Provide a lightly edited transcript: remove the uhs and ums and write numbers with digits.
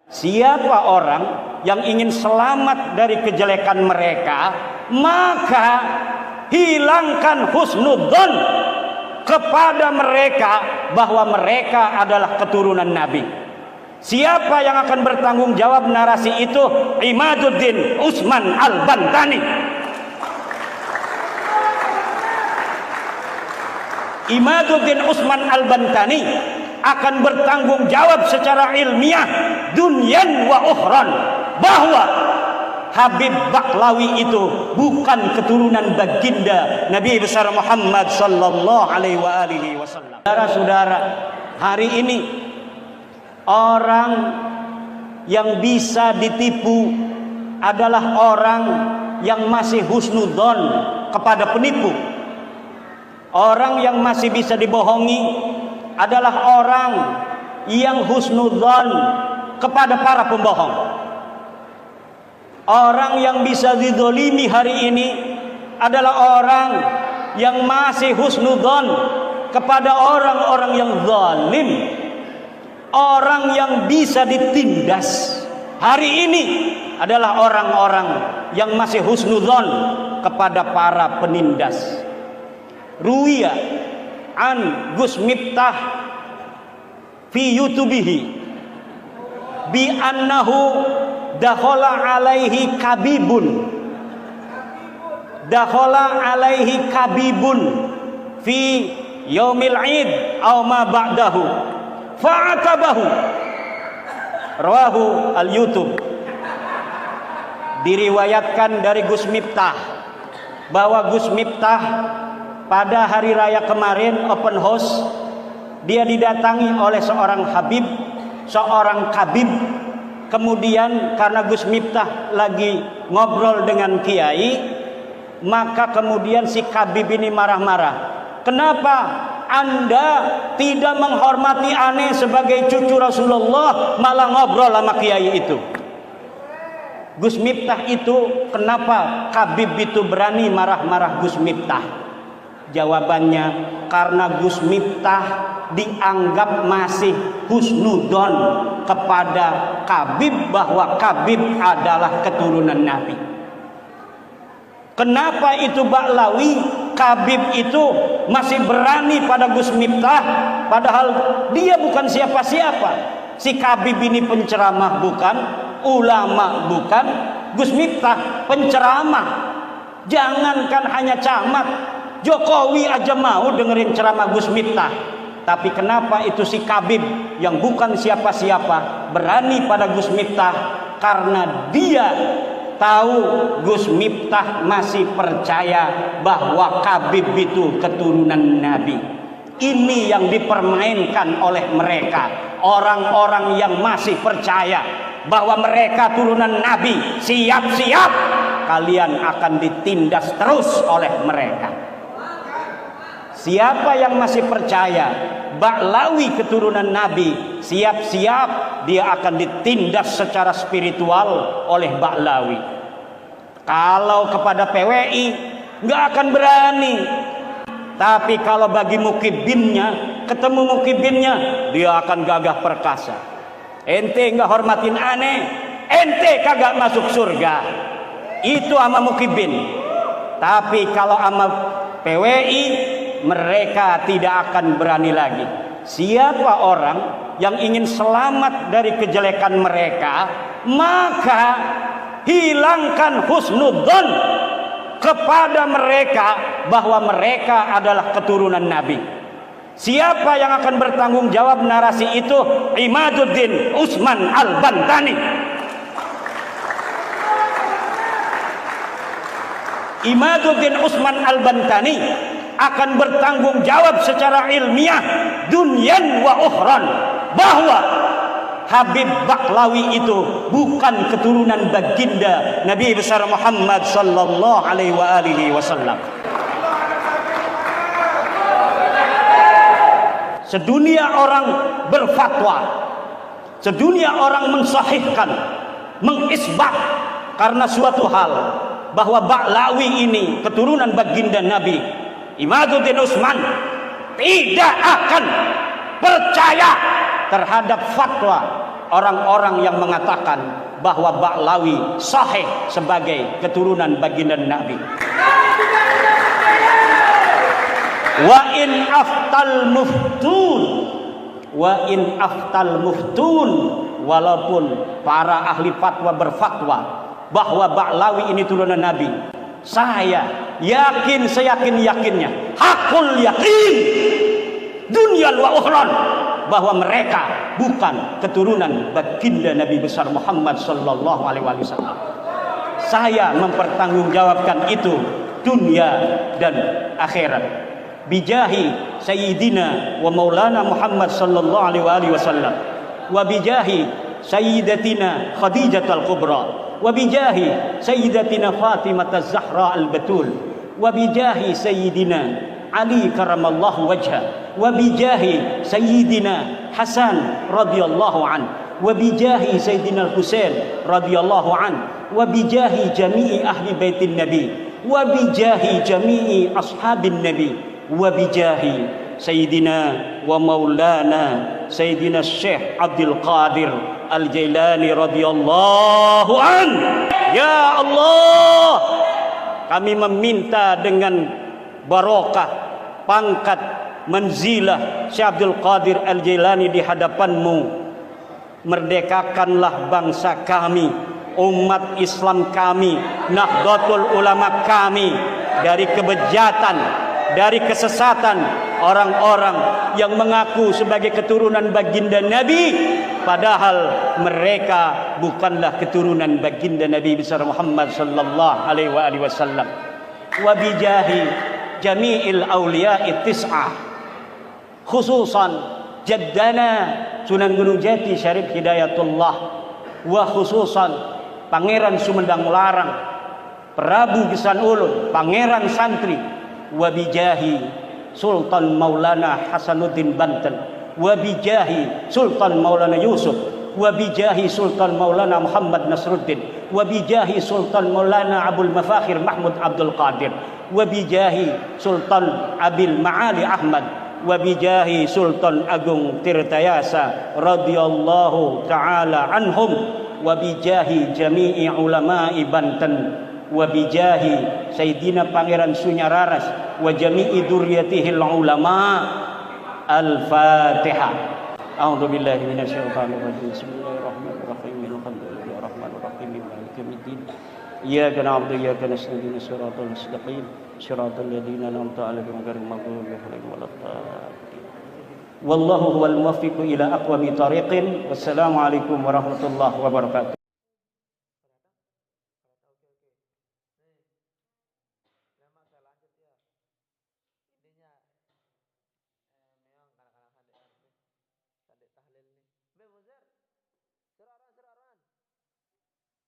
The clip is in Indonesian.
Siapa orang yang ingin selamat dari kejelekan mereka, maka hilangkan husnudzon kepada mereka bahwa mereka adalah keturunan Nabi. Siapa yang akan bertanggung jawab narasi itu? Imaduddin Usman Al-Bantani. Imaduddin Usman Al-Bantani akan bertanggung jawab secara ilmiah dunyan wa ukhran bahwa Habib Baqlawi itu bukan keturunan baginda Nabi besar Muhammad sallallahu alaihi wasallam. Saudara-saudara, hari ini orang yang bisa ditipu adalah orang yang masih husnudzon kepada penipu. Orang yang masih bisa dibohongi adalah orang yang husnudzon kepada para pembohong. Orang yang bisa dizalimi hari ini adalah orang yang masih husnudzon kepada orang-orang yang zalim. Orang yang bisa ditindas hari ini adalah orang-orang yang masih husnudzon kepada para penindas. Ruwiya an Gus Miftah fi YouTubihi bi annahu dakhala alaihi kabibun fi yaumil id aw ma ba'dahu fa'atabahu. Rawahu al-YouTube. Diriwayatkan dari Gus Miftah bahwa Gus Miftah pada hari raya kemarin open house, dia didatangi oleh seorang habib, seorang kabib. Kemudian karena Gus Miftah lagi ngobrol dengan kiai, maka kemudian si kabib ini marah-marah. Kenapa Anda tidak menghormati aneh sebagai cucu Rasulullah, malah ngobrol sama kiai itu? Gus Miftah itu, kenapa kabib itu berani marah-marah Gus Miftah? Jawabannya, karena Gus Miftah dianggap masih husnudzon kepada kabib bahwa kabib adalah keturunan Nabi. Kenapa itu Baqlawi, kabib itu masih berani pada Gus Miftah, padahal dia bukan siapa-siapa. Si kabib ini penceramah bukan, ulama bukan, Gus Miftah penceramah. Jangankan hanya camat, Jokowi aja mau dengerin ceramah Gus Miftah. Tapi kenapa itu si kabib yang bukan siapa-siapa berani pada Gus Miftah? Karena dia tahu Gus Miftah masih percaya bahwa kabib itu keturunan Nabi. Ini yang dipermainkan oleh mereka, orang-orang yang masih percaya bahwa mereka turunan Nabi. Siap-siap kalian akan ditindas terus oleh mereka. Siapa yang masih percaya Baqlawi keturunan Nabi, siap-siap dia akan ditindas secara spiritual oleh Baqlawi. Kalau kepada PWI nggak akan berani, tapi kalau bagi mukibinnya, ketemu mukibinnya, dia akan gagah perkasa. Ente nggak hormatin aneh, ente kagak masuk surga. Itu ama mukibin. Tapi kalau ama PWI, mereka tidak akan berani lagi. Siapa orang yang ingin selamat dari kejelekan mereka, maka hilangkan husnudzon kepada mereka bahwa mereka adalah keturunan Nabi. Siapa yang akan bertanggung jawab narasi itu? Imaduddin Usman Al-Bantani. Imaduddin Usman Al-Bantani akan bertanggung jawab secara ilmiah dunyan wa ukhran bahwa Habib Baqlawi itu bukan keturunan baginda Nabi besar Muhammad sallallahu alaihi wasallam. Sedunia orang berfatwa, sedunia orang mensahihkan, mengisbat karena suatu hal bahwa Baqlawi ini keturunan baginda Nabi. Imaduddin Usman tidak akan percaya terhadap fatwa orang-orang yang mengatakan bahwa Ba'lawi sahih sebagai keturunan baginda Nabi. Wa in aftal muftun, wa in aftal muftun, walaupun para ahli fatwa berfatwa bahwa Ba'lawi ini turunan Nabi, saya yakin seyakin-yakinnya, hakul yakin, dunia wa ukhran, bahwa mereka bukan keturunan baginda Nabi besar Muhammad sallallahu alaihi wasallam. Saya mempertanggungjawabkan itu dunia dan akhirat. Bijahi sayyidina wa maulana Muhammad sallallahu alaihi wasallam, wa bijahi sayyidatina Khadijah al-Kubra, wa bijahi sayyidatina Fatimah az-Zahra al-Batul, wa bijahi sayyidina Ali karamallahu wajha, wa bijahi sayyidina Hasan radhiyallahu an, wa bijahi sayyidina Husain radhiyallahu an, wa bijahi jami'i ahli baitin nabi, wa bijahi jami'i ashabin nabi, wa bijahi sayyidina wa maulana sayyidina Syekh Abdul Qadir Al-Jailani radhiyallahu an. Ya Allah, kami meminta dengan barokah pangkat manzilah Syekh Abdul Qadir Al-Jailani di hadapanmu, merdekakanlah bangsa kami, umat Islam kami, Nahdlatul Ulama kami dari kebejatan, dari kesesatan orang-orang yang mengaku sebagai keturunan baginda Nabi, padahal mereka bukanlah keturunan baginda Nabi besar Muhammad sallallahu alaihi wasallam. Wa bijahi jami'il awliya'i tis'ah, khususan jaddana Sunan Gunung Jati Syarif Hidayatullah, wa khususan Pangeran Sumedang Larang Prabu Gesan Ulun, Pangeran Santri, wa bijahi Sultan Maulana Hasanuddin Banten, wa bijahi Sultan Maulana Yusuf, wa bijahi Sultan Maulana Muhammad Nasruddin, wa bijahi Sultan Maulana Abdul Mafakhir Mahmud Abdul Qadir, wa bijahi Sultan Abil Ma'ali Ahmad, wa bijahi Sultan Agung Tirtayasa radhiyallahu taala anhum, wa bijahi jami'i ulama'i Banten, wa bijahi Sayyidina Pangeran Sunyararas wa jami'i dzurriyyatihil ulama. Al-Fatihah. A'udzu billahi minasyaitonir rajim. Bismillahirrahmanirrahim. Alhamdulillahi rahmanir rahim. Maliki yaumiddin. Iyyaka na'budu wa iyyaka nasta'in. Shiratal mustaqim. Shiratal ladzina an'amta 'alaihim ghairil maghdubi 'alaihim waladdallin. Wallahu huwal muwaffiqu ila aqwamit thariqin. Wassalamu alaikum warahmatullahi wabarakatuh. Be Muzer, sira